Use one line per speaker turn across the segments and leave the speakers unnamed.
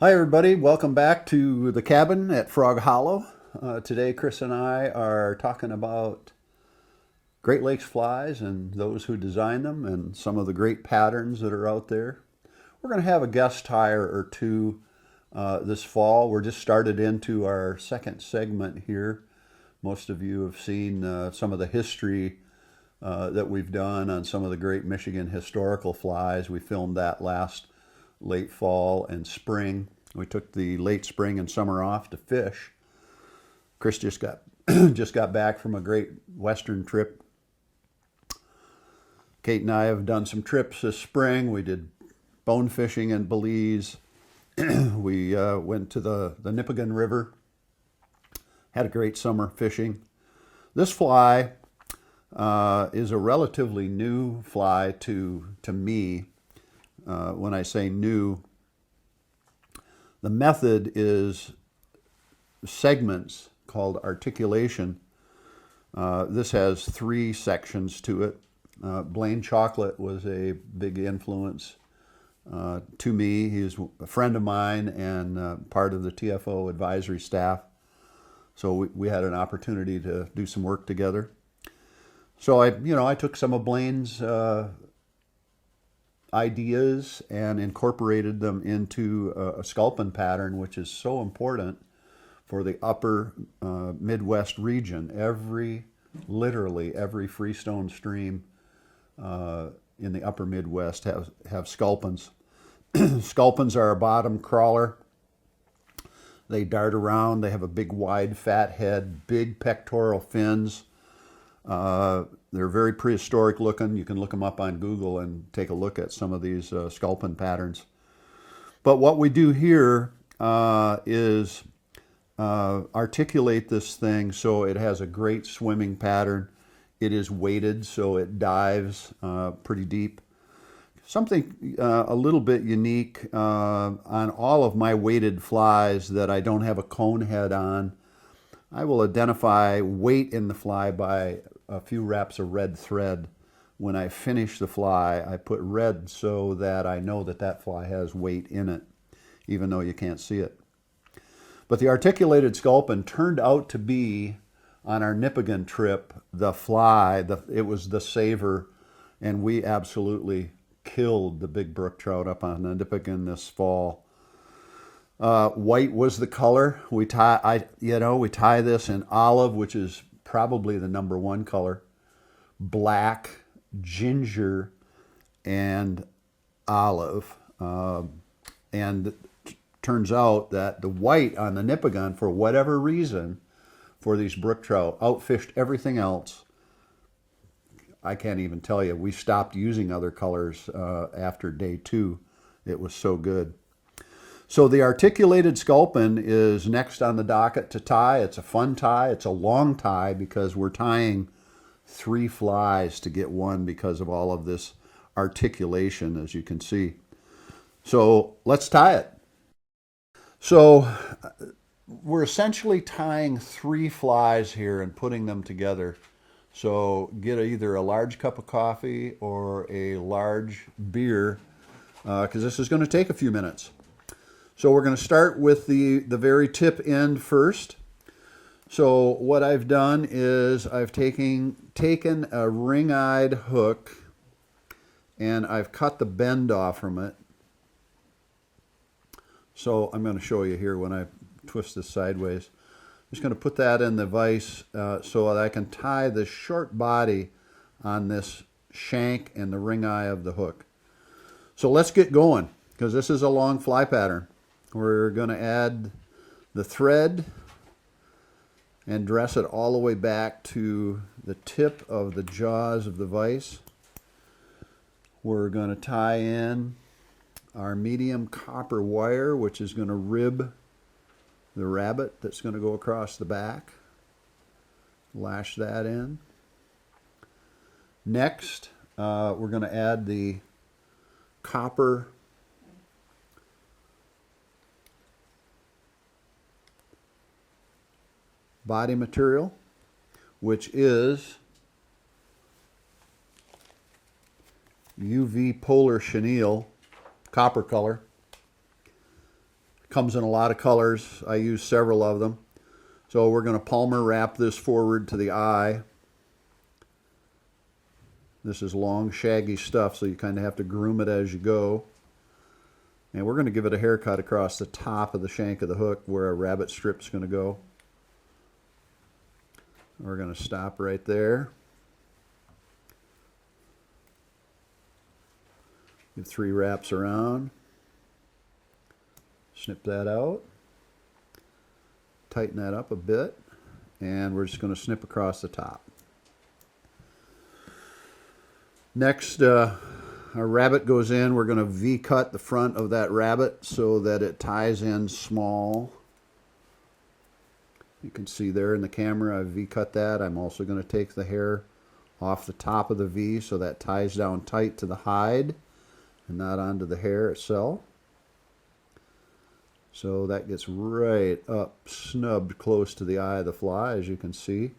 Hi, everybody. Welcome back to the cabin at Frog Hollow. Today, Chris and I are talking about Great Lakes flies and those who design them and some of the great patterns that are out there. We're going to have a guest hire or two this fall. We're just started into our second segment here. Most of you have seen some of the history that we've done on some of the great Michigan historical flies. We filmed that last late fall and spring. We took the late spring and summer off to fish. Chris just got just got back from a great western trip. Kate and I have done some trips this spring. We did bone fishing in Belize. We went to the Nipigon River. Had a great summer fishing. This fly is a relatively new fly to me. When I say new, the method is segments called articulation. This has three sections to it. Blaine Chocolate was a big influence to me. He's a friend of mine and part of the TFO advisory staff. So we had an opportunity to do some work together. So I took some of Blaine's ideas and incorporated them into a Sculpin pattern, which is so important for the upper Midwest region. Literally every freestone stream in the upper Midwest have Sculpins. Sculpins are a bottom crawler. They dart around. They have a big, wide, fat head, big pectoral fins. They're very prehistoric looking. You can look them up on Google and take a look at some of these Sculpin patterns. But what we do here is articulate this thing so it has a great swimming pattern. It is weighted so it dives pretty deep. Something a little bit unique on all of my weighted flies that I don't have a cone head on. I will identify weight in the fly by a few wraps of red thread. When I finish the fly, I put red so that I know that that fly has weight in it, even though you can't see it. But the articulated Sculpin turned out to be, on our Nipigon trip, the fly. It was the saver, and we absolutely killed the big brook trout up on the Nipigon this fall. White was the color. We tie this in olive, which is probably the number one color, black, ginger, and olive. And it turns out that the white on the Nipigon, for whatever reason, for these brook trout, outfished everything else. I can't even tell you. We stopped using other colors after day 2. It was so good. So the articulated Sculpin is next on the docket to tie. It's a fun tie. It's a long tie because we're tying 3 flies to get one because of all of this articulation, as you can see. So let's tie it. So we're essentially tying 3 flies here and putting them together. So get either a large cup of coffee or a large beer because this is going to take a few minutes. So we're going to start with the very tip end first. So what I've done is I've taken a ring-eyed hook and I've cut the bend off from it. So I'm going to show you here when I twist this sideways. I'm just going to put that in the vise so that I can tie the short body on this shank and the ring eye of the hook. So let's get going because this is a long fly pattern. We're going to add the thread and dress it all the way back to the tip of the jaws of the vise. We're going to tie in our medium copper wire, which is going to rib the rabbit that's going to go across the back. Lash that in. Next, we're going to add the copper body material, which is UV polar chenille, copper color. Comes in a lot of colors. I use several of them. So we're going to Palmer wrap this forward to the eye. This is long, shaggy stuff, so you kind of have to groom it as you go. And we're going to give it a haircut across the top of the shank of the hook where a rabbit strip's going to go. We're going to stop right there. Give 3 wraps around. Snip that out. Tighten that up a bit. And we're just going to snip across the top. Next, our rabbit goes in. We're going to V-cut the front of that rabbit so that it ties in small. You can see there in the camera I V-cut that. I'm also going to take the hair off the top of the V so that ties down tight to the hide and not onto the hair itself. So that gets right up, snubbed close to the eye of the fly, as you can see.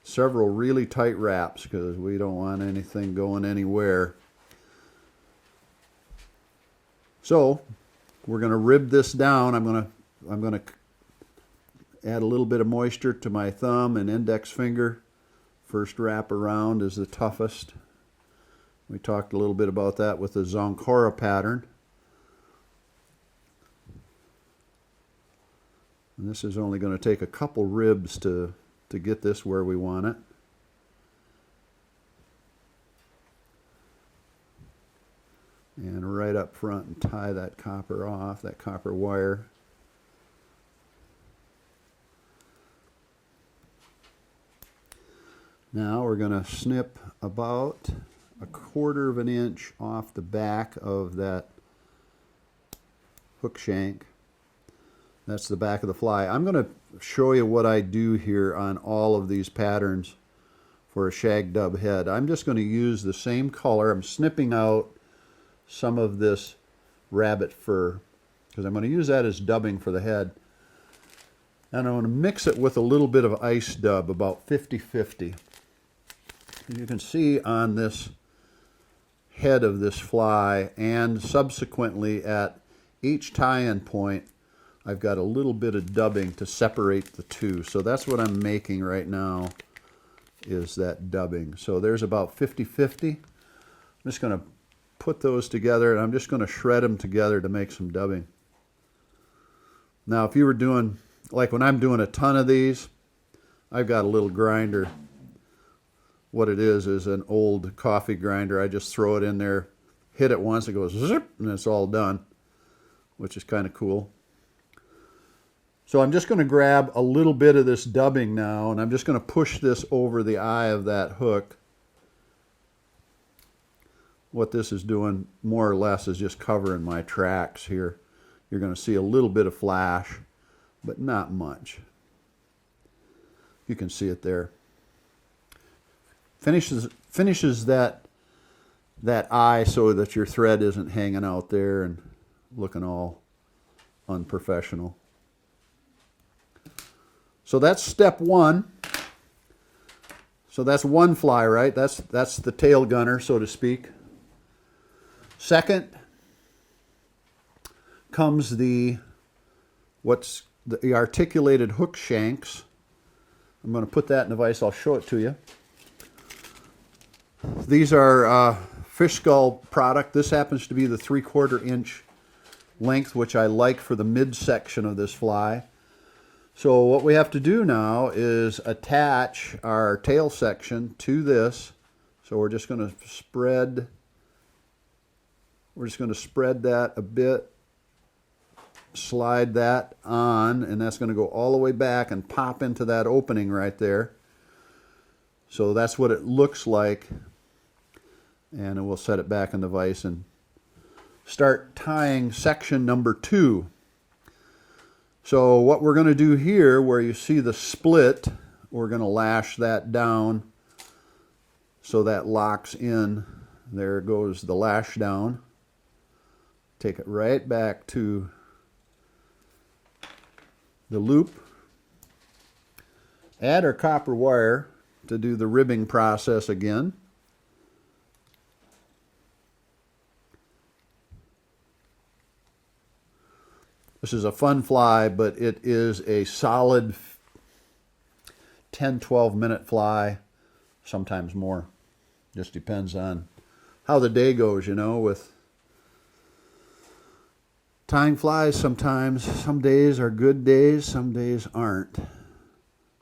Several really tight wraps because we don't want anything going anywhere. So we're going to rib this down. I'm going to add a little bit of moisture to my thumb and index finger. First wrap around is the toughest. We talked a little bit about that with the Zonkora pattern. And this is only going to take a couple ribs to get this where we want it. And right up front and tie that copper off, that copper wire. Now we're going to snip about 1/4 of an inch off the back of that hook shank. That's the back of the fly. I'm going to show you what I do here on all of these patterns for a shag dub head. I'm just going to use the same color. I'm snipping out some of this rabbit fur because I'm going to use that as dubbing for the head. And I'm going to mix it with a little bit of ice dub, about 50-50. You can see on this head of this fly and subsequently at each tie-in point I've got a little bit of dubbing to separate the two. So that's what I'm making right now, is that dubbing. So there's about 50-50. I'm just going to put those together and I'm just going to shred them together to make some dubbing. Now if you were doing, like when I'm doing a ton of these, I've got a little grinder. What it is an old coffee grinder. I just throw it in there, hit it once, it goes zip, and it's all done, which is kind of cool. So I'm just going to grab a little bit of this dubbing now, and I'm just going to push this over the eye of that hook. What this is doing, more or less, is just covering my tracks here. You're going to see a little bit of flash, but not much. You can see it there. Finishes that eye so that your thread isn't hanging out there and looking all unprofessional. So that's step one. So that's one fly, right? That's the tail gunner, so to speak. Second comes the articulated hook shanks. I'm going to put that in the vise. I'll show it to you. These are Fish Skull product. This happens to be the 3/4 inch length, which I like for the midsection of this fly. So what we have to do now is attach our tail section to this. So we're just going to spread that a bit, slide that on, and that's going to go all the way back and pop into that opening right there. So that's what it looks like. And then we'll set it back in the vise and start tying section number 2. So what we're going to do here, where you see the split, we're going to lash that down so that locks in. There goes the lash down. Take it right back to the loop. Add our copper wire to do the ribbing process again. This is a fun fly, but it is a solid 10, 12-minute fly, sometimes more. Just depends on how the day goes, you know, with tying flies sometimes. Some days are good days, some days aren't.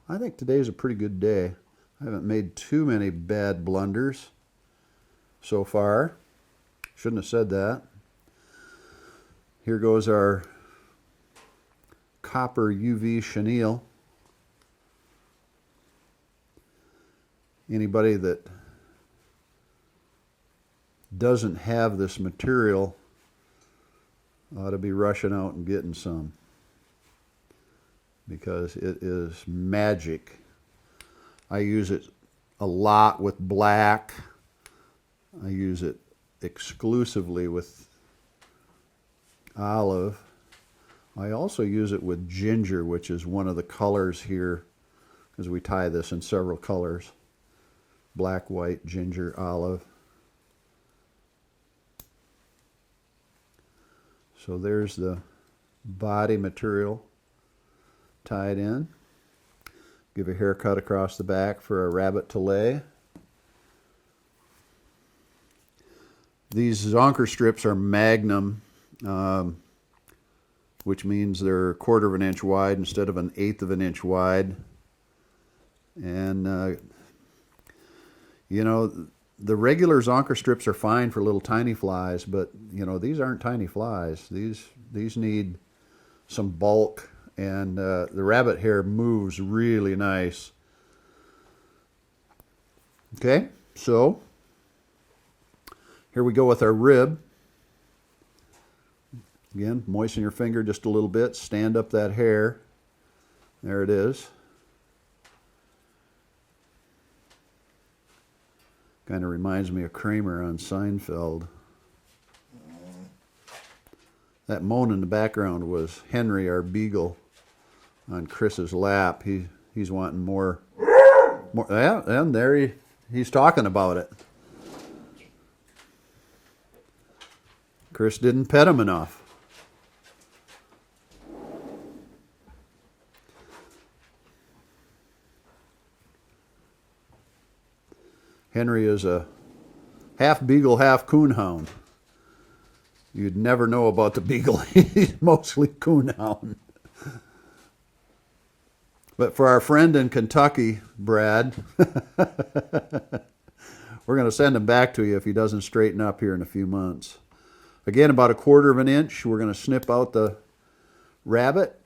I think today's a pretty good day. I haven't made too many bad blunders so far. Shouldn't have said that. Here goes our copper UV chenille. Anybody that doesn't have this material ought to be rushing out and getting some, because it is magic. I use it a lot with black. I use it exclusively with olive. I also use it with ginger, which is one of the colors here, because we tie this in several colors: black, white, ginger, olive. So there's the body material tied in. Give a haircut across the back for a rabbit to lay. These zonker strips are magnum, which means they're 1/4 of an inch wide instead of an 1/8 of an inch wide. And, you know, the regular zonker strips are fine for little tiny flies, but, you know, these aren't tiny flies. These need some bulk, and the rabbit hair moves really nice. Okay, so here we go with our rib. Again, moisten your finger just a little bit, stand up that hair. There it is. Kind of reminds me of Kramer on Seinfeld. That moan in the background was Henry, our beagle, on Chris's lap. He's wanting more. Yeah, and there he's talking about it. Chris didn't pet him enough. Henry is a half beagle, half coonhound. You'd never know about the beagle. He's mostly coonhound. But for our friend in Kentucky, Brad, we're going to send him back to you if he doesn't straighten up here in a few months. Again, about 1/4 of an inch. We're going to snip out the rabbit,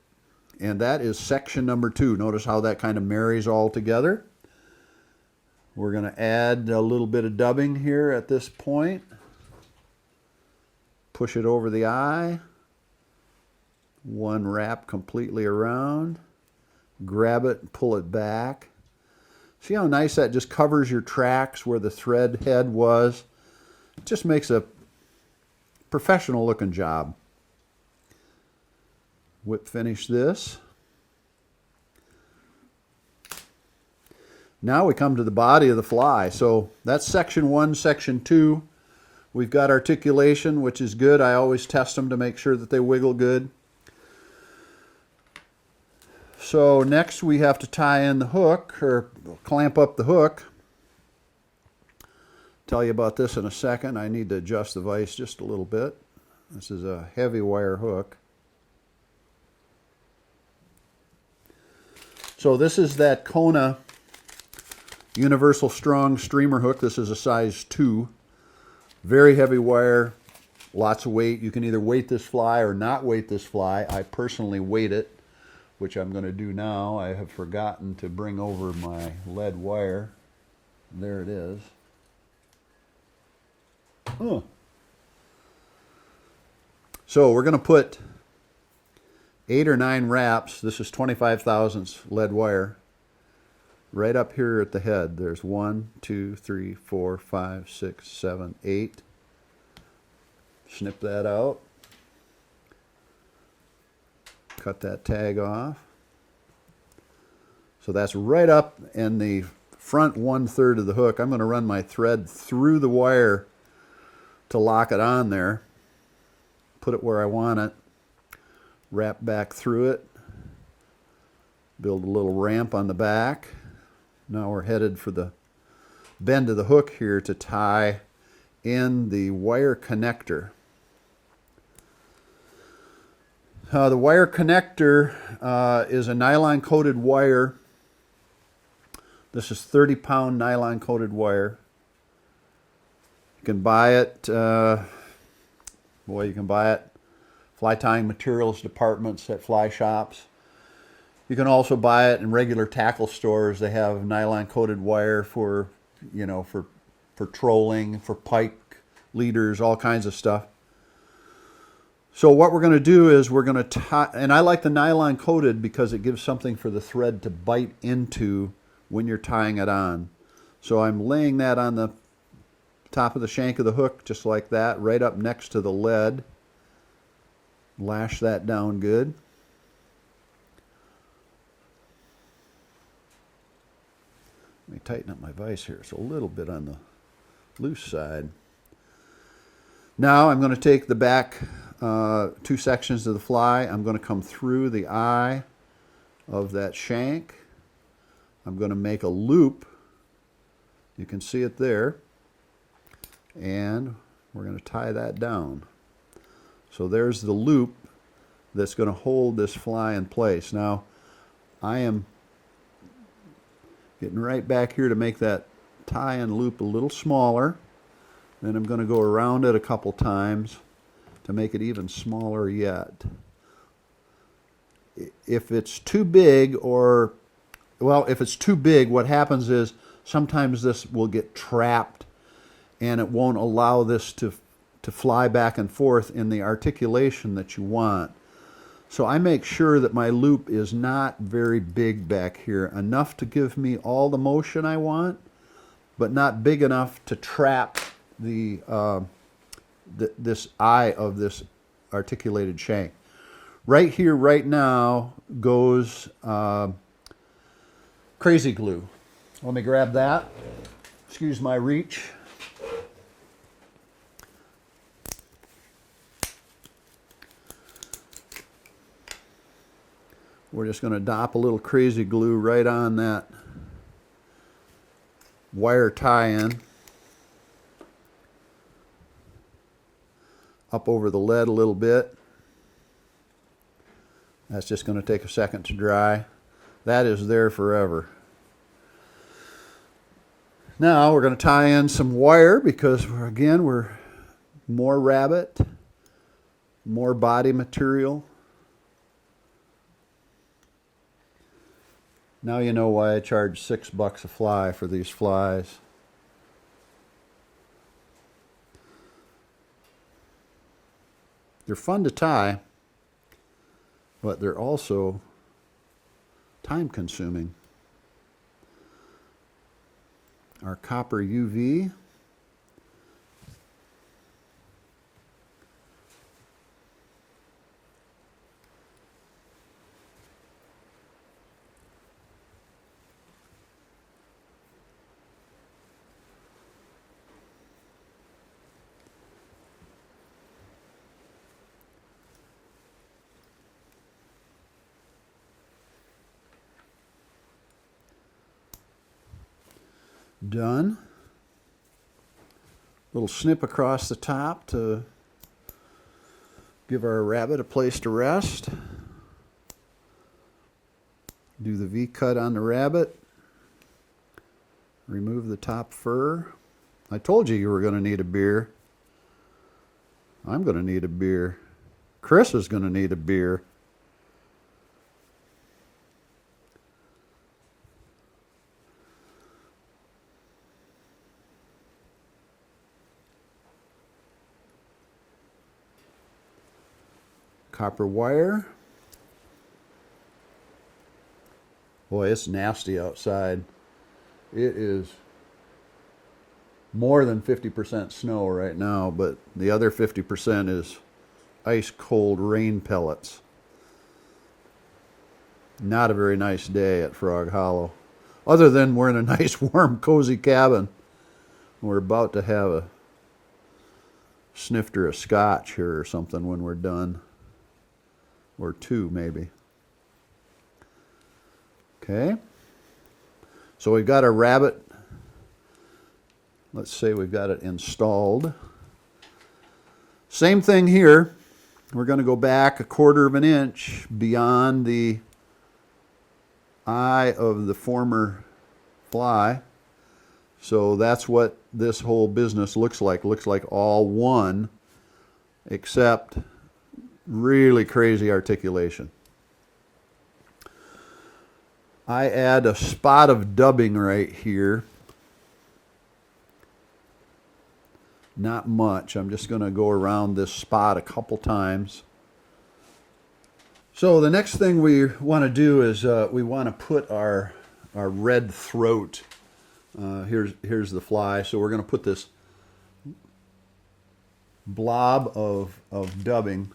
and that is section number 2. Notice how that kind of marries all together. We're going to add a little bit of dubbing here at this point. Push it over the eye. One wrap completely around. Grab it and pull it back. See how nice that just covers your tracks where the thread head was? It just makes a professional looking job. Whip finish this. Now we come to the body of the fly. So that's section 1, section 2. We've got articulation, which is good. I always test them to make sure that they wiggle good. So next we have to tie in the hook, or clamp up the hook. Tell you about this in a second. I need to adjust the vise just a little bit. This is a heavy wire hook. So this is that Kona Universal Strong streamer hook. This is a size 2. Very heavy wire, lots of weight. You can either weight this fly or not weight this fly. I personally weight it, which I'm going to do now. I have forgotten to bring over my lead wire. There it is. Oh. So we're going to put 8 or 9 wraps. This is 25 thousandths lead wire. Right up here at the head. There's 1, 2, 3, 4, 5, 6, 7, 8. Snip that out. Cut that tag off. So that's right up in the front 1/3 of the hook. I'm going to run my thread through the wire to lock it on there. Put it where I want it. wrap back through it, build a little ramp on the back. Now we're headed for the bend of the hook here to tie in the wire connector. The wire connector is a nylon coated wire. This is 30-pound nylon coated wire. You can buy it, you can buy it fly tying materials departments at fly shops. You can also buy it in regular tackle stores. They have nylon coated wire for, for trolling, for pike leaders, all kinds of stuff. So what we're going to do is we're going to tie, and I like the nylon coated because it gives something for the thread to bite into when you're tying it on. So I'm laying that on the top of the shank of the hook just like that, right up next to the lead. Lash that down good. Let me tighten up my vise here. It's a little bit on the loose side. Now I'm going to take the back two sections of the fly. I'm going to come through the eye of that shank. I'm going to make a loop. You can see it there. And we're going to tie that down. So there's the loop that's going to hold this fly in place. Now, I am getting right back here to make that tie and loop a little smaller. Then I'm going to go around it a couple times to make it even smaller yet. If it's too big if it's too big, what happens is sometimes this will get trapped and it won't allow this to fly back and forth in the articulation that you want. So I make sure that my loop is not very big back here, enough to give me all the motion I want, but not big enough to trap this eye of this articulated shank. Right here, right now, goes crazy glue. Let me grab that. Excuse my reach. We're just going to dop a little crazy glue right on that wire tie-in. Up over the lead a little bit. That's just going to take a second to dry. That is there forever. Now we're going to tie in some wire because we're more rabbit, more body material. Now you know why I charge $6 a fly for these flies. They're fun to tie, but they're also time consuming. Our copper UV. Done. Little snip across the top to give our rabbit a place to rest. Do the V-cut on the rabbit. Remove the top fur. I told you were going to need a beer. I'm going to need a beer. Chris is going to need a beer. Copper wire. Boy, it's nasty outside. It is more than 50% snow right now, but the other 50% is ice cold rain pellets. Not a very nice day at Frog Hollow. Other than we're in a nice warm cozy cabin. We're about to have a snifter of scotch here or something when we're done. or 2 maybe. Okay. So we've got our rabbit. Let's say we've got it installed. Same thing here. We're going to go back 1/4 of an inch beyond the eye of the former fly. So that's what this whole business looks like. Looks like all one, except really crazy articulation. I add a spot of dubbing right here. Not much. I'm just going to go around this spot a couple times. So the next thing we want to do is we want to put our red throat. Here's the fly. So we're going to put this blob of dubbing,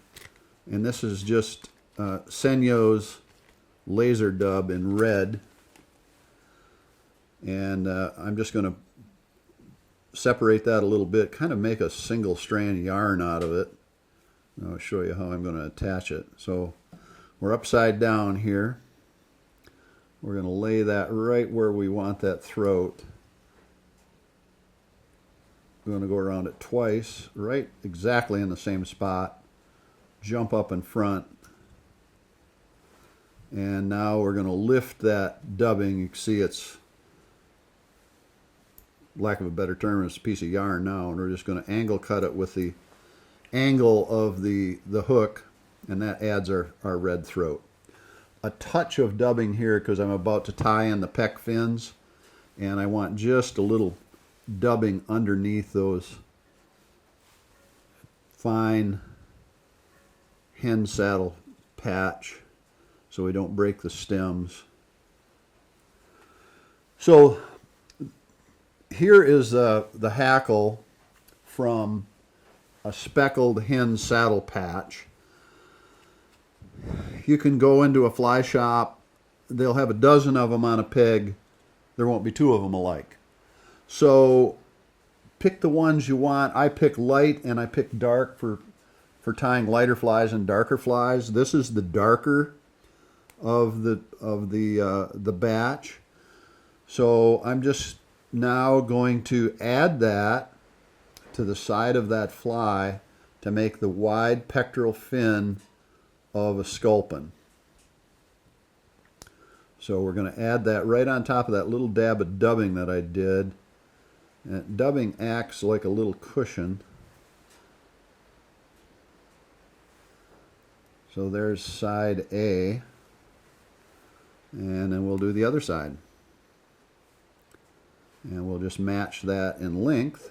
and this is just Senyo's laser dub in red, and I'm just going to separate that a little bit, kind of make a single strand yarn out of it. I'll show you how I'm going to attach it. So we're upside down here. We're going to lay that right where we want that throat. We're going to go around it twice, right exactly in the same spot. Jump up in front. And now we're going to lift that dubbing. You can see it's, lack of a better term, it's a piece of yarn now, and we're just going to angle cut it with the angle of the hook, and that adds our red throat. A touch of dubbing here because I'm about to tie in the pec fins, and I want just a little dubbing underneath those fine hen saddle patch so we don't break the stems. So here is the hackle from a speckled hen saddle patch. You can go into a fly shop. They'll have a dozen of them on a peg. There won't be 2 of them alike. So pick the ones you want. I pick light and I pick dark for tying lighter flies and darker flies. This is the darker of the batch. So I'm just now going to add that to the side of that fly to make the wide pectoral fin of a sculpin. So we're going to add that right on top of that little dab of dubbing that I did. And dubbing acts like a little cushion. So there's side A, and then we'll do the other side. And we'll just match that in length.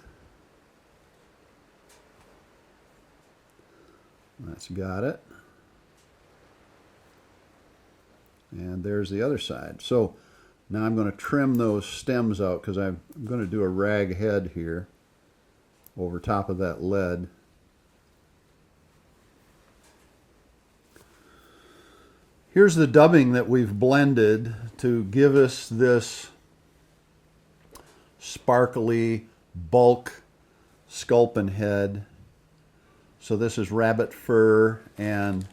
That's got it. And there's the other side. So now I'm going to trim those stems out because I'm going to do a rag head here over top of that lead. Here's the dubbing that we've blended to give us this sparkly bulk sculpin head. So this is rabbit fur and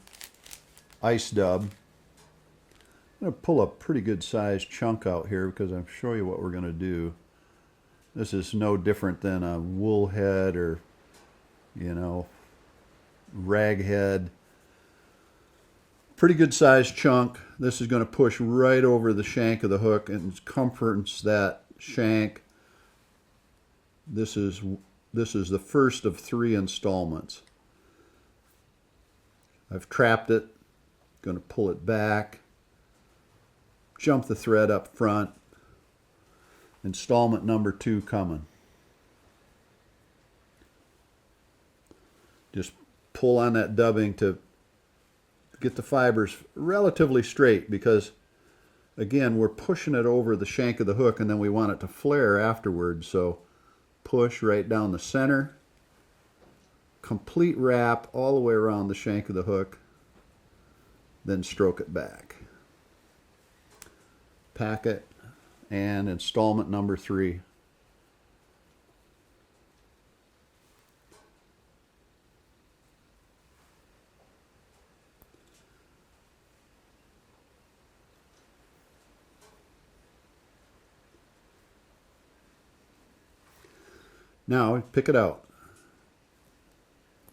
ice dub. I'm going to pull a pretty good sized chunk out here because I'll show you what we're going to do. This is no different than a wool head or, rag head. Pretty good sized chunk. This is going to push right over the shank of the hook and comforts that shank. This is the first of 3 installments. I've trapped it. Going to pull it back. Jump the thread up front. Installment number 2 coming. Just pull on that dubbing to get the fibers relatively straight because, again, we're pushing it over the shank of the hook and then we want it to flare afterwards. So push right down the center. Complete wrap all the way around the shank of the hook. Then stroke it back. Pack it. And installment number 3. Now pick it out.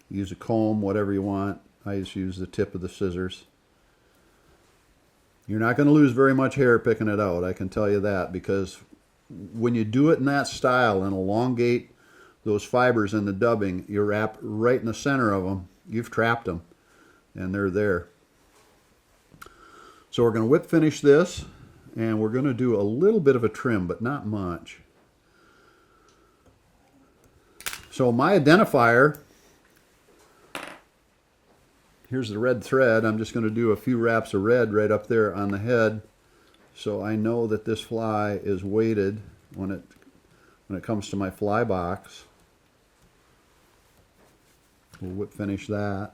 Use a comb, whatever you want. I just use the tip of the scissors. You're not going to lose very much hair picking it out, I can tell you that, because when you do it in that style and elongate those fibers in the dubbing, you wrap right in the center of them, you've trapped them, and they're there. So we're going to whip finish this, and we're going to do a little bit of a trim, but not much. So my identifier, here's the red thread. I'm just going to do a few wraps of red right up there on the head, so I know that this fly is weighted when it comes to my fly box. We'll whip finish that.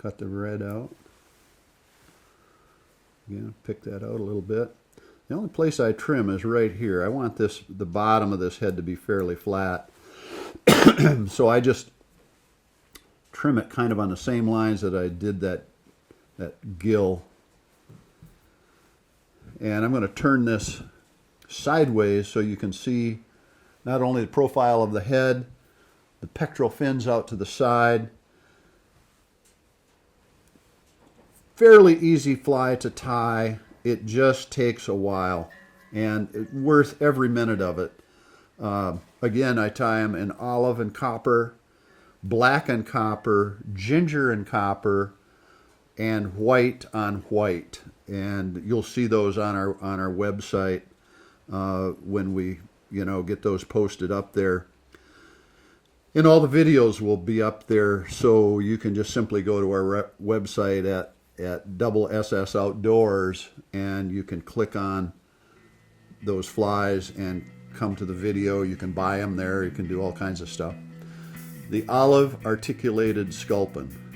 Cut the red out. Again, pick that out a little bit. The only place I trim is right here. I want the bottom of this head to be fairly flat. So I just trim it kind of on the same lines that I did that gill. And I'm going to turn this sideways so you can see not only the profile of the head, the pectoral fins out to the side. Fairly easy fly to tie. It just takes a while, and it's worth every minute of it. Again, I tie them in olive and copper, black and copper, ginger and copper, and white on white. And you'll see those on our website when we get those posted up there. And all the videos will be up there, so you can just simply go to our website at SS Outdoors, and you can click on those flies and come to the video. You can buy them there. You can do all kinds of stuff. The olive articulated sculpin.